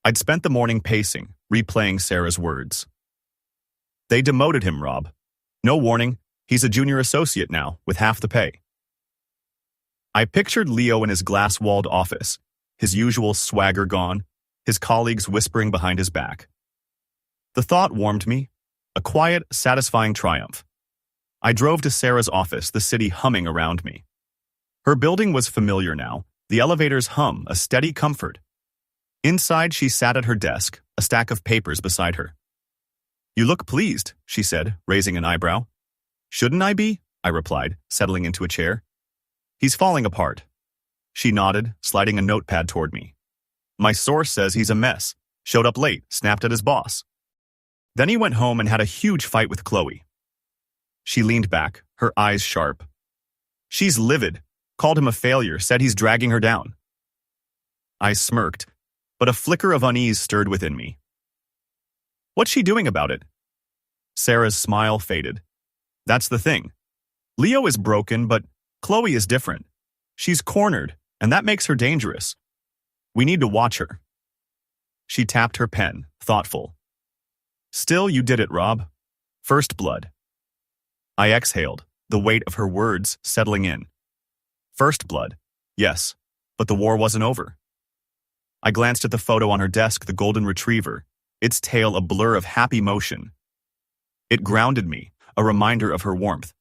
I'd spent the morning pacing, replaying Sarah's words. They demoted him, Rob. No warning, he's a junior associate now, with half the pay. I pictured Leo in his glass-walled office, his usual swagger gone, his colleagues whispering behind his back. The thought warmed me, a quiet, satisfying triumph. I drove to Sarah's office, the city humming around me. Her building was familiar now, the elevator's hum, a steady comfort. Inside, she sat at her desk, a stack of papers beside her. You look pleased, she said, raising an eyebrow. Shouldn't I be? I replied, settling into a chair. He's falling apart. She nodded, sliding a notepad toward me. My source says he's a mess, showed up late, snapped at his boss. Then he went home and had a huge fight with Chloe. She leaned back, her eyes sharp. She's livid, called him a failure, said he's dragging her down. I smirked, but a flicker of unease stirred within me. What's she doing about it? Sarah's smile faded. That's the thing. Leo is broken, but Chloe is different. She's cornered, and that makes her dangerous. We need to watch her. She tapped her pen, thoughtful. Still, you did it, Rob. First blood. I exhaled, the weight of her words settling in. First blood. Yes, but the war wasn't over. I glanced at the photo on her desk, the golden retriever, its tail a blur of happy motion. It grounded me, a reminder of her warmth.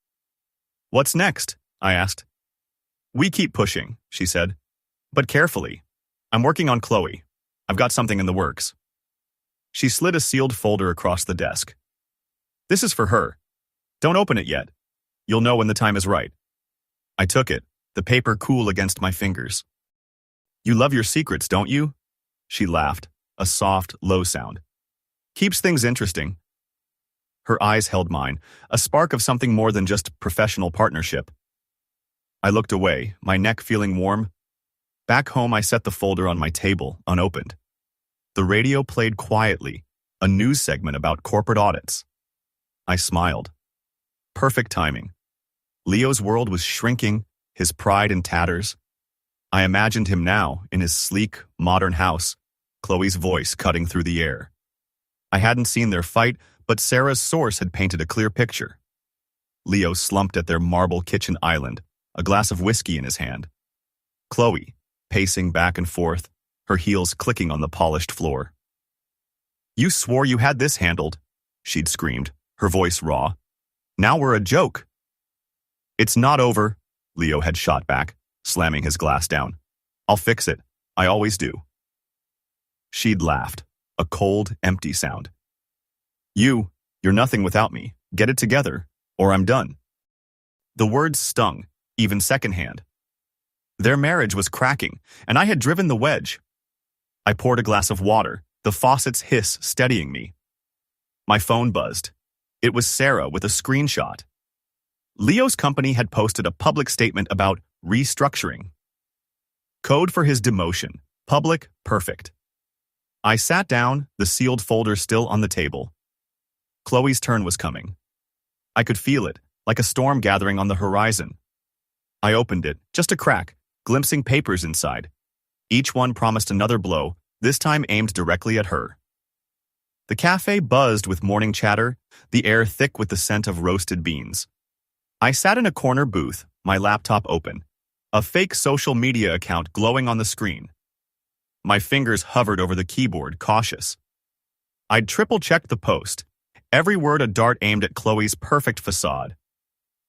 What's next? I asked. We keep pushing, she said. But carefully. I'm working on Chloe. I've got something in the works. She slid a sealed folder across the desk. This is for her. Don't open it yet. You'll know when the time is right. I took it, the paper cool against my fingers. You love your secrets, don't you? She laughed, a soft, low sound. Keeps things interesting. Her eyes held mine, a spark of something more than just professional partnership. I looked away, my neck feeling warm. Back home, I set the folder on my table, unopened. The radio played quietly, a news segment about corporate audits. I smiled. Perfect timing. Leo's world was shrinking, his pride in tatters. I imagined him now, in his sleek, modern house, Chloe's voice cutting through the air. I hadn't seen their fight, but Sarah's source had painted a clear picture. Leo slumped at their marble kitchen island, a glass of whiskey in his hand. Chloe, pacing back and forth, her heels clicking on the polished floor. You swore you had this handled, she'd screamed, her voice raw. Now we're a joke. It's not over, Leo had shot back, slamming his glass down. I'll fix it. I always do. She'd laughed, a cold, empty sound. You're nothing without me. Get it together, or I'm done. The words stung, even secondhand. Their marriage was cracking, and I had driven the wedge. I poured a glass of water, the faucet's hiss steadying me. My phone buzzed. It was Sarah with a screenshot. Leo's company had posted a public statement about restructuring. Code for his demotion. Public, perfect. I sat down, the sealed folder still on the table. Chloe's turn was coming. I could feel it, like a storm gathering on the horizon. I opened it, just a crack, glimpsing papers inside. Each one promised another blow, this time aimed directly at her. The cafe buzzed with morning chatter, the air thick with the scent of roasted beans. I sat in a corner booth, my laptop open, a fake social media account glowing on the screen. My fingers hovered over the keyboard, cautious. I'd triple-checked the post, every word a dart aimed at Chloe's perfect facade.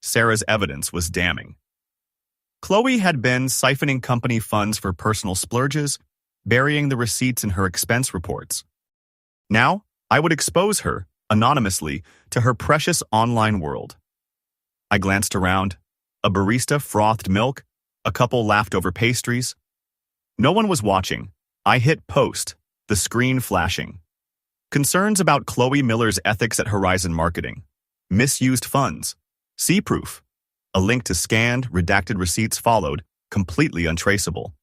Sarah's evidence was damning. Chloe had been siphoning company funds for personal splurges, burying the receipts in her expense reports. Now, I would expose her, anonymously, to her precious online world. I glanced around. A barista frothed milk, a couple laughed over pastries. No one was watching. I hit post, the screen flashing. Concerns about Chloe Miller's ethics at Horizon Marketing. Misused funds. See proof. A link to scanned, redacted receipts followed, completely untraceable.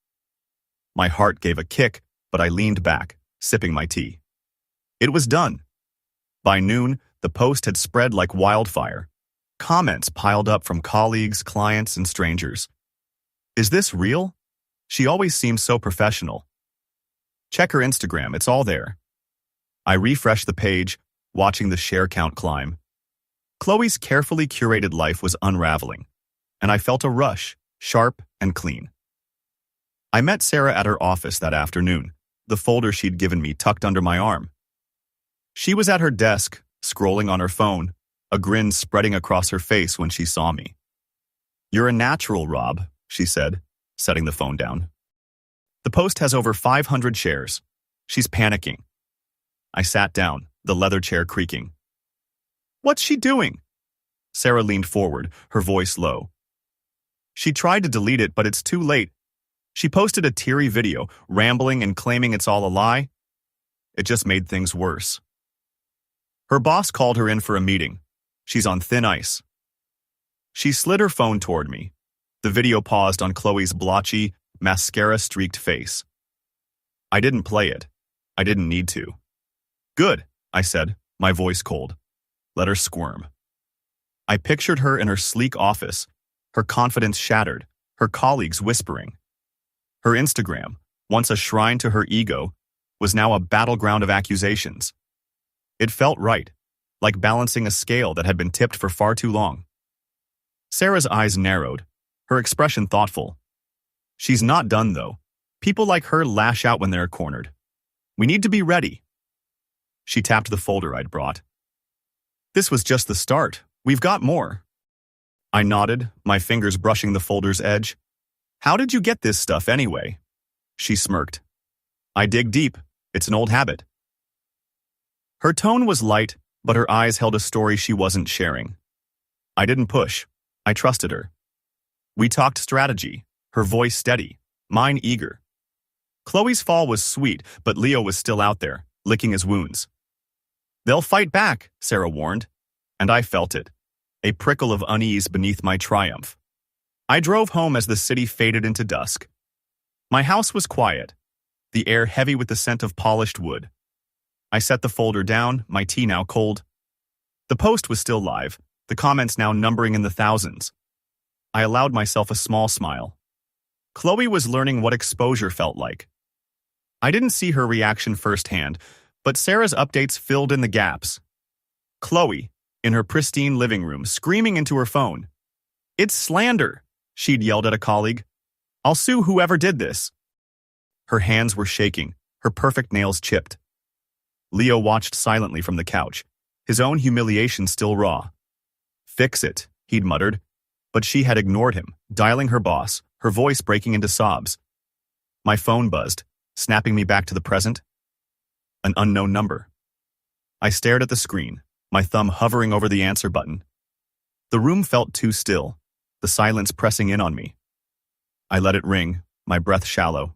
My heart gave a kick, but I leaned back, sipping my tea. It was done. By noon, the post had spread like wildfire. Comments piled up from colleagues, clients, and strangers. Is this real? She always seems so professional. Check her Instagram, it's all there. I refreshed the page, watching the share count climb. Chloe's carefully curated life was unraveling, and I felt a rush, sharp and clean. I met Sarah at her office that afternoon, the folder she'd given me tucked under my arm. She was at her desk, scrolling on her phone, a grin spreading across her face when she saw me. "You're a natural, Rob," she said, setting the phone down. "The post has over 500 shares. She's panicking." I sat down, the leather chair creaking. "What's she doing?" Sarah leaned forward, her voice low. "She tried to delete it, but it's too late. She posted a teary video, rambling and claiming it's all a lie. It just made things worse. Her boss called her in for a meeting. She's on thin ice." She slid her phone toward me. The video paused on Chloe's blotchy, mascara-streaked face. I didn't play it. I didn't need to. "Good," I said, my voice cold. Let her squirm. I pictured her in her sleek office, her confidence shattered, her colleagues whispering. Her Instagram, once a shrine to her ego, was now a battleground of accusations. It felt right, like balancing a scale that had been tipped for far too long. Sarah's eyes narrowed, her expression thoughtful. "She's not done, though. People like her lash out when they're cornered. We need to be ready." She tapped the folder I'd brought. "This was just the start. We've got more." I nodded, my fingers brushing the folder's edge. "How did you get this stuff anyway?" She smirked. "I dig deep. It's an old habit." Her tone was light, but her eyes held a story she wasn't sharing. I didn't push. I trusted her. We talked strategy, her voice steady, mine eager. Chloe's fall was sweet, but Leo was still out there, licking his wounds. "They'll fight back," Sarah warned, and I felt it, a prickle of unease beneath my triumph. I drove home as the city faded into dusk. My house was quiet, the air heavy with the scent of polished wood. I set the folder down, my tea now cold. The post was still live, the comments now numbering in the thousands. I allowed myself a small smile. Chloe was learning what exposure felt like. I didn't see her reaction firsthand, but Sarah's updates filled in the gaps. Chloe, in her pristine living room, screaming into her phone. "It's slander," she'd yelled at a colleague. "I'll sue whoever did this." Her hands were shaking, her perfect nails chipped. Leo watched silently from the couch, his own humiliation still raw. "Fix it," he'd muttered, but she had ignored him, dialing her boss, her voice breaking into sobs. My phone buzzed, snapping me back to the present. An unknown number. I stared at the screen, my thumb hovering over the answer button. The room felt too still, the silence pressing in on me. I let it ring, my breath shallow.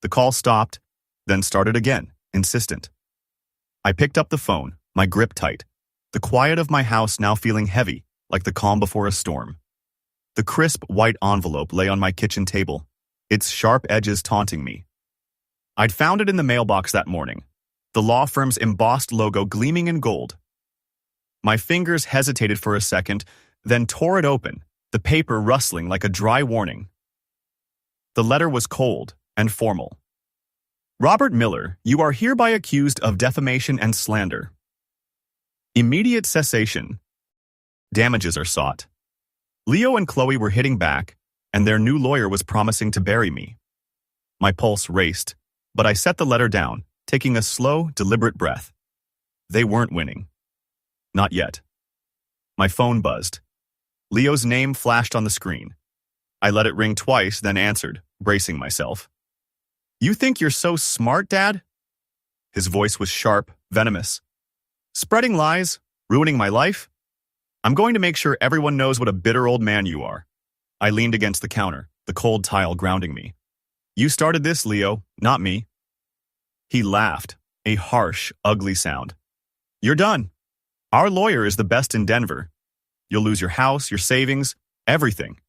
The call stopped, then started again, insistent. I picked up the phone, my grip tight, the quiet of my house now feeling heavy, like the calm before a storm. The crisp white envelope lay on my kitchen table, its sharp edges taunting me. I'd found it in the mailbox that morning, the law firm's embossed logo gleaming in gold. My fingers hesitated for a second, then tore it open, the paper rustling like a dry warning. The letter was cold and formal. "Robert Miller, you are hereby accused of defamation and slander. Immediate cessation. Damages are sought." Leo and Chloe were hitting back, and their new lawyer was promising to bury me. My pulse raced, but I set the letter down, taking a slow, deliberate breath. They weren't winning. Not yet. My phone buzzed. Leo's name flashed on the screen. I let it ring twice, then answered, bracing myself. "You think you're so smart, Dad?" His voice was sharp, venomous. "Spreading lies? Ruining my life? I'm going to make sure everyone knows what a bitter old man you are." I leaned against the counter, the cold tile grounding me. "You started this, Leo, not me." He laughed, a harsh, ugly sound. "You're done. Our lawyer is the best in Denver. You'll lose your house, your savings, everything."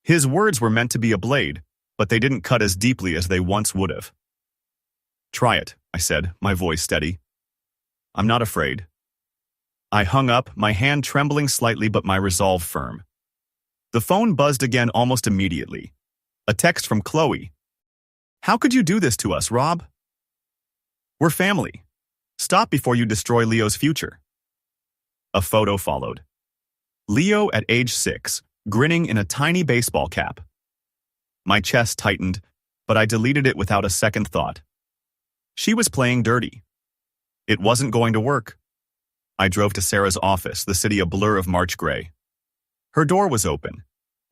His words were meant to be a blade, but they didn't cut as deeply as they once would have. "Try it," I said, my voice steady. "I'm not afraid." I hung up, my hand trembling slightly but my resolve firm. The phone buzzed again almost immediately. A text from Chloe. How could you do this to us, Rob? We're family. Stop before you destroy Leo's future. A photo followed. Leo at age 6, grinning in a tiny baseball cap. My chest tightened, but I deleted it without a second thought. She was playing dirty. It wasn't going to work. I drove to Sarah's office, the city a blur of March gray. Her door was open,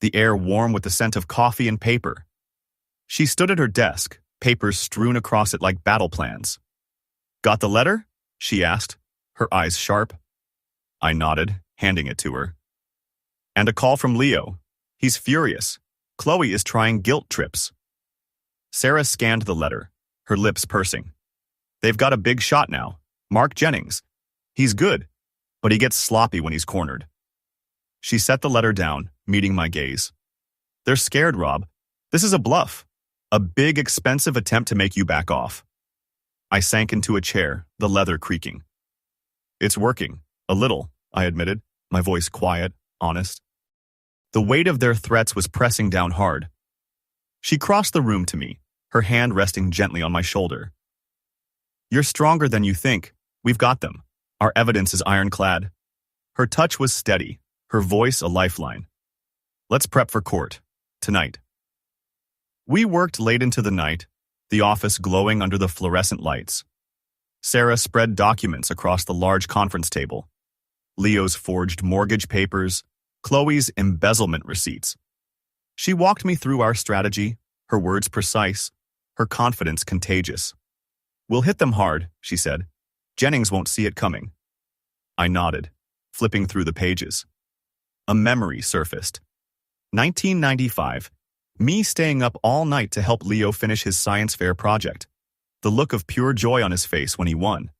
the air warm with the scent of coffee and paper. She stood at her desk, papers strewn across it like battle plans. Got the letter? She asked, her eyes sharp. I nodded, handing it to her. And a call from Leo. He's furious. Chloe is trying guilt trips. Sarah scanned the letter, her lips pursing. They've got a big shot now, Mark Jennings. He's good, but he gets sloppy when he's cornered. She set the letter down, meeting my gaze. They're scared, Rob. This is a bluff. A big, expensive attempt to make you back off. I sank into a chair, the leather creaking. It's working. A little, I admitted, my voice quiet, honest. The weight of their threats was pressing down hard. She crossed the room to me, her hand resting gently on my shoulder. You're stronger than you think. We've got them. Our evidence is ironclad. Her touch was steady, her voice a lifeline. Let's prep for court. Tonight. We worked late into the night, the office glowing under the fluorescent lights. Sarah spread documents across the large conference table. Leo's forged mortgage papers, Chloe's embezzlement receipts. She walked me through our strategy, her words precise, her confidence contagious. We'll hit them hard, she said. Jennings won't see it coming. I nodded, flipping through the pages. A memory surfaced. 1995, me staying up all night to help Leo finish his science fair project. The look of pure joy on his face when he won.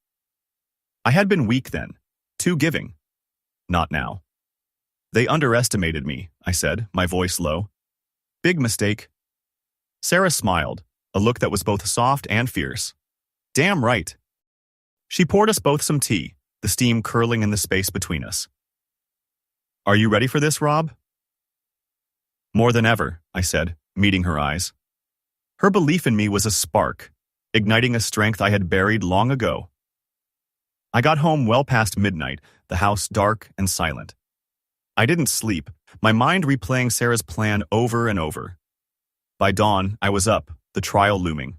I had been weak then, too giving. Not now. They underestimated me, I said, my voice low. Big mistake. Sarah smiled, a look that was both soft and fierce. Damn right. She poured us both some tea, the steam curling in the space between us. Are you ready for this, Rob? More than ever, I said, meeting her eyes. Her belief in me was a spark, igniting a strength I had buried long ago. I got home well past midnight, the house dark and silent. I didn't sleep, my mind replaying Sarah's plan over and over. By dawn, I was up, the trial looming.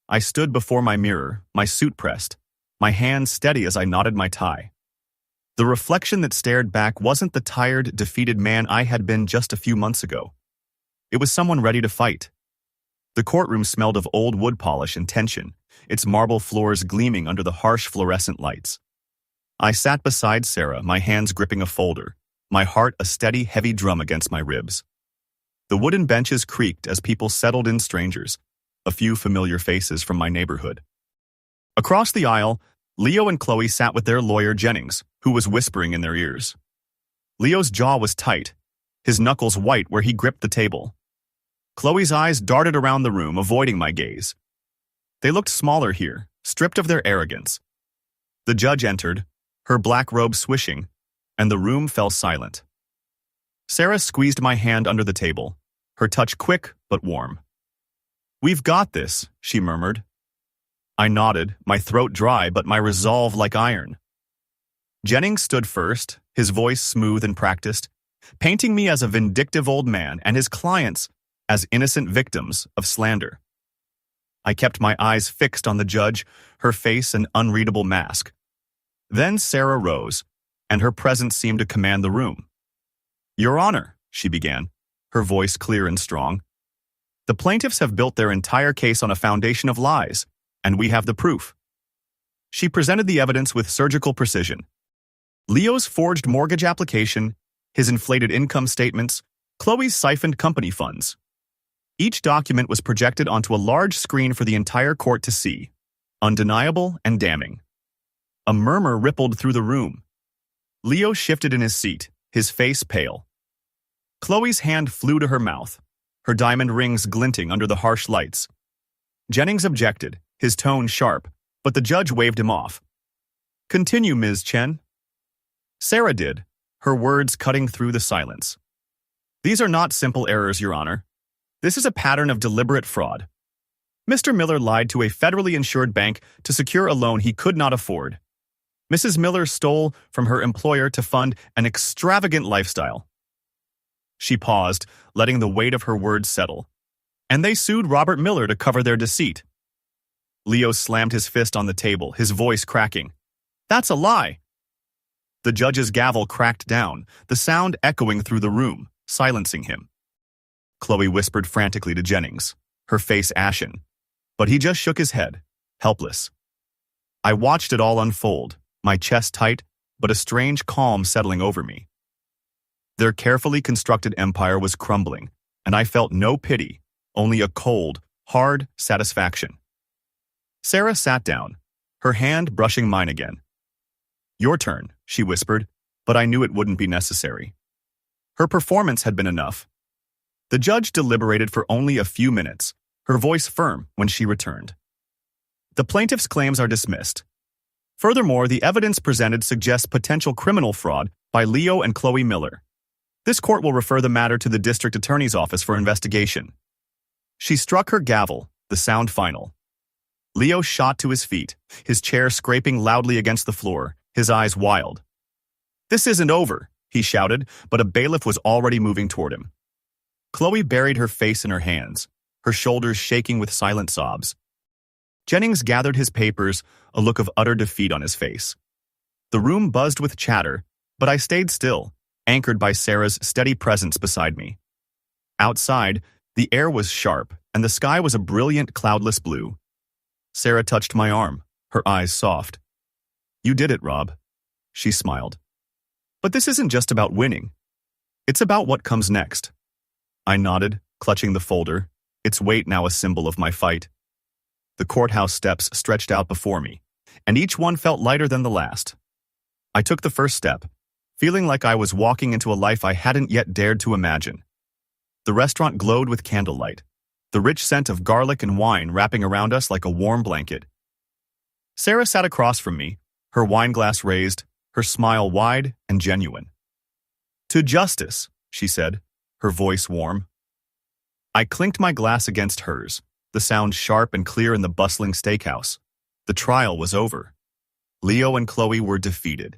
I stood before my mirror, my suit pressed, my hands steady as I knotted my tie. The reflection that stared back wasn't the tired, defeated man I had been just a few months ago. It was someone ready to fight. The courtroom smelled of old wood polish and tension, its marble floors gleaming under the harsh fluorescent lights. I sat beside Sarah, my hands gripping a folder, my heart a steady, heavy drum against my ribs. The wooden benches creaked as people settled in strangers, a few familiar faces from my neighborhood. Across the aisle, Leo and Chloe sat with their lawyer Jennings, who was whispering in their ears. Leo's jaw was tight, his knuckles white where he gripped the table. Chloe's eyes darted around the room, avoiding my gaze. They looked smaller here, stripped of their arrogance. The judge entered, her black robe swishing, and the room fell silent. Sarah squeezed my hand under the table, her touch quick but warm. We've got this, she murmured. I nodded, my throat dry but my resolve like iron. Jennings stood first, his voice smooth and practiced, painting me as a vindictive old man and his clients as innocent victims of slander. I kept my eyes fixed on the judge, her face an unreadable mask. Then Sarah rose, and her presence seemed to command the room. Your Honor, she began, her voice clear and strong. The plaintiffs have built their entire case on a foundation of lies, and we have the proof. She presented the evidence with surgical precision. Leo's forged mortgage application, his inflated income statements, Chloe's siphoned company funds. Each document was projected onto a large screen for the entire court to see, undeniable and damning. A murmur rippled through the room. Leo shifted in his seat, his face pale. Chloe's hand flew to her mouth, her diamond rings glinting under the harsh lights. Jennings objected, his tone sharp, but the judge waved him off. Continue, Ms. Chen. Sarah did, her words cutting through the silence. These are not simple errors, Your Honor. This is a pattern of deliberate fraud. Mr. Miller lied to a federally insured bank to secure a loan he could not afford. Mrs. Miller stole from her employer to fund an extravagant lifestyle. She paused, letting the weight of her words settle. And they sued Robert Miller to cover their deceit. Leo slammed his fist on the table, his voice cracking. That's a lie. The judge's gavel cracked down, the sound echoing through the room, silencing him. Chloe whispered frantically to Jennings, her face ashen. But he just shook his head, helpless. I watched it all unfold, my chest tight, but a strange calm settling over me. Their carefully constructed empire was crumbling, and I felt no pity, only a cold, hard satisfaction. Sarah sat down, her hand brushing mine again. Your turn, she whispered, but I knew it wouldn't be necessary. Her performance had been enough. The judge deliberated for only a few minutes, her voice firm when she returned. The plaintiff's claims are dismissed. Furthermore, the evidence presented suggests potential criminal fraud by Leo and Chloe Miller. This court will refer the matter to the district attorney's office for investigation. She struck her gavel, the sound final. Leo shot to his feet, his chair scraping loudly against the floor, his eyes wild. This isn't over, he shouted, but a bailiff was already moving toward him. Chloe buried her face in her hands, her shoulders shaking with silent sobs. Jennings gathered his papers, a look of utter defeat on his face. The room buzzed with chatter, but I stayed still, anchored by Sarah's steady presence beside me. Outside, the air was sharp, and the sky was a brilliant, cloudless blue. Sarah touched my arm, her eyes soft. You did it, Rob. She smiled. But this isn't just about winning. It's about what comes next. I nodded, clutching the folder, its weight now a symbol of my fight. The courthouse steps stretched out before me, and each one felt lighter than the last. I took the first step, feeling like I was walking into a life I hadn't yet dared to imagine. The restaurant glowed with candlelight, the rich scent of garlic and wine wrapping around us like a warm blanket. Sarah sat across from me, her wine glass raised, her smile wide and genuine. To justice, she said, her voice warm. I clinked my glass against hers, the sound sharp and clear in the bustling steakhouse. The trial was over. Leo and Chloe were defeated.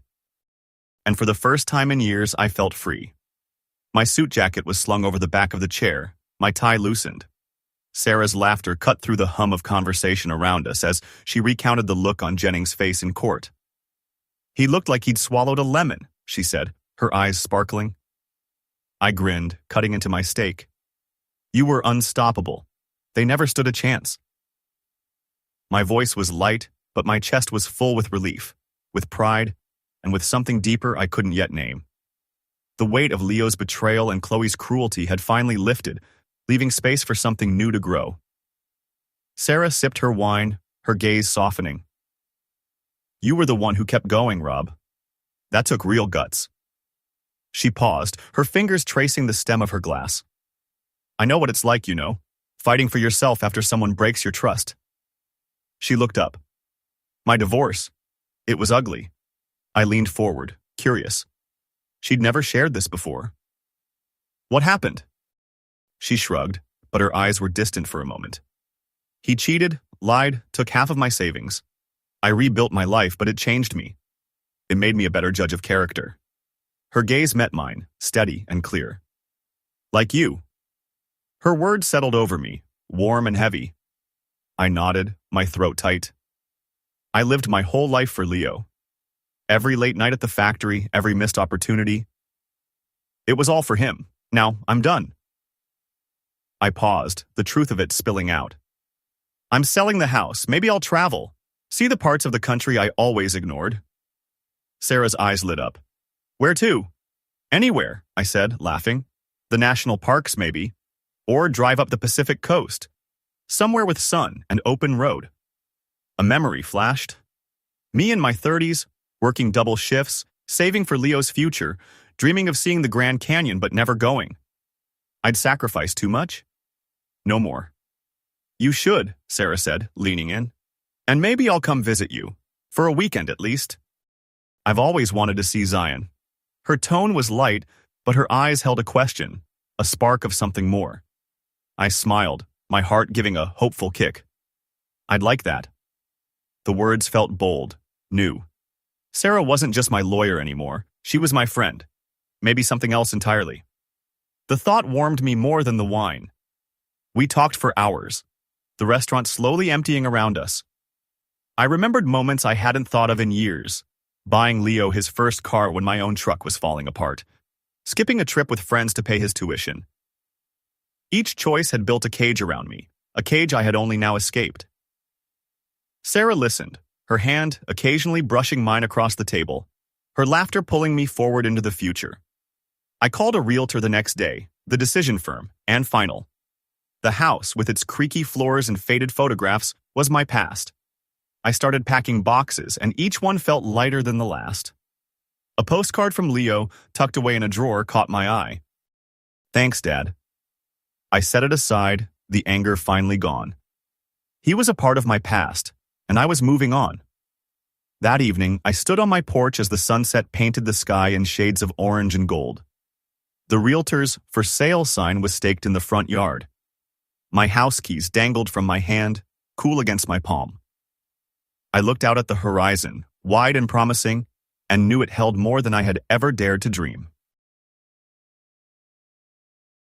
And for the first time in years, I felt free. My suit jacket was slung over the back of the chair, my tie loosened. Sarah's laughter cut through the hum of conversation around us as she recounted the look on Jennings' face in court. He looked like he'd swallowed a lemon, she said, her eyes sparkling. I grinned, cutting into my steak. You were unstoppable. They never stood a chance. My voice was light, but my chest was full with relief, with pride, and with something deeper I couldn't yet name. The weight of Leo's betrayal and Chloe's cruelty had finally lifted, leaving space for something new to grow. Sarah sipped her wine, her gaze softening. You were the one who kept going, Rob. That took real guts. She paused, her fingers tracing the stem of her glass. I know what it's like, fighting for yourself after someone breaks your trust. She looked up. My divorce. It was ugly. I leaned forward, curious. She'd never shared this before. What happened? She shrugged, but her eyes were distant for a moment. He cheated, lied, took half of my savings. I rebuilt my life, but it changed me. It made me a better judge of character. Her gaze met mine, steady and clear. Like you. Her words settled over me, warm and heavy. I nodded, my throat tight. I lived my whole life for Leo. Every late night at the factory, every missed opportunity. It was all for him. Now, I'm done. I paused, the truth of it spilling out. I'm selling the house. Maybe I'll travel. See the parts of the country I always ignored. Sarah's eyes lit up. Where to? Anywhere, I said, laughing. The national parks, maybe. Or drive up the Pacific coast. Somewhere with sun and open road. A memory flashed. Me in my 30s, working double shifts, saving for Leo's future, dreaming of seeing the Grand Canyon but never going. I'd sacrificed too much? No more. You should, Sarah said, leaning in. And maybe I'll come visit you. For a weekend at least. I've always wanted to see Zion. Her tone was light, but her eyes held a question, a spark of something more. I smiled, my heart giving a hopeful kick. I'd like that. The words felt bold, new. Sarah wasn't just my lawyer anymore. She was my friend. Maybe something else entirely. The thought warmed me more than the wine. We talked for hours, the restaurant slowly emptying around us. I remembered moments I hadn't thought of in years. Buying Leo his first car when my own truck was falling apart. Skipping a trip with friends to pay his tuition. Each choice had built a cage around me, a cage I had only now escaped. Sarah listened, her hand occasionally brushing mine across the table, her laughter pulling me forward into the future. I called a realtor the next day, the decision firm, and final. The house, with its creaky floors and faded photographs, was my past. I started packing boxes, and each one felt lighter than the last. A postcard from Leo, tucked away in a drawer, caught my eye. "Thanks, Dad." I set it aside, the anger finally gone. He was a part of my past, and I was moving on. That evening, I stood on my porch as the sunset painted the sky in shades of orange and gold. The realtor's "for sale" sign was staked in the front yard. My house keys dangled from my hand, cool against my palm. I looked out at the horizon, wide and promising, and knew it held more than I had ever dared to dream.